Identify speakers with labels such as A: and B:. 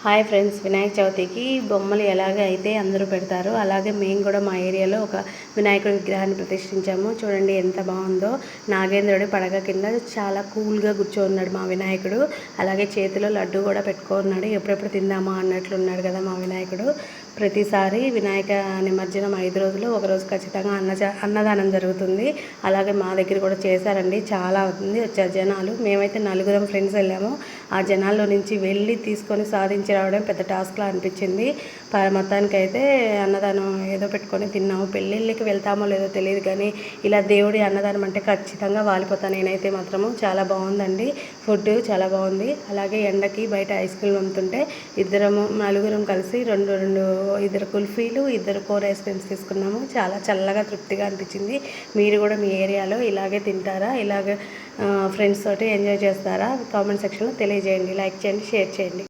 A: Hi friends, Vinayaka చవితికి బొమ్మలు ఎలాగ అయితే అందరూ పెడతారో అలాగే మేము కూడా మా ఏరియాలో ఒక వినాయకుడి విగ్రహాన్ని ప్రతిష్ఠించాము. చూడండి ఎంత బాగుందో. నాగేంద్రుడి పడగ కింద చాలా కూల్గా కూర్చోన్నాడు మా వినాయకుడు. అలాగే చేతిలో లడ్డు కూడా పెట్టుకున్నాడు. ఎప్పుడెప్పుడు తిందామా అన్నట్లున్నాడు కదా మా వినాయకుడు. ప్రతిసారి వినాయక నిమజ్జనం 5 రోజులు ఒకరోజు ఖచ్చితంగా అన్నదానం జరుగుతుంది. అలాగే మా దగ్గర కూడా చేశారండి. చాలా అవుతుంది వచ్చారు జనాలు. మేమైతే 4 ఫ్రెండ్స్ వెళ్ళాము. ఆ జనాల్లో నుంచి వెళ్ళి తీసుకొని సాధించి రావడం పెద్ద టాస్క్లా అనిపించింది. మొత్తానికైతే అన్నదానం ఏదో పెట్టుకొని తిన్నాము. పెళ్ళిళ్ళకి వెళ్తామో లేదో తెలియదు కానీ ఇలా దేవుడి అన్నదానం అంటే ఖచ్చితంగా వాలిపోతాను నేనైతే మాత్రము. చాలా బాగుందండి. ఫుడ్ చాలా బాగుంది. అలాగే ఎండకి బయట ఐస్ క్రీమ్ అమ్ముతుంటే నలుగురం కలిసి ఇద్దరు కుల్ఫీలు, 2 కోన్ ఐస్ క్రీమ్స్ తీసుకున్నాము. చాలా చల్లగా తృప్తిగా అనిపించింది. మీరు కూడా మీ ఏరియాలో ఇలాగే తింటారా? ఇలాగే ఫ్రెండ్స్ తోటి ఎంజాయ్ చేస్తారా? కామెంట్ సెక్షన్లో తెలియజేయండి. లైక్ చేయండి, షేర్ చేయండి.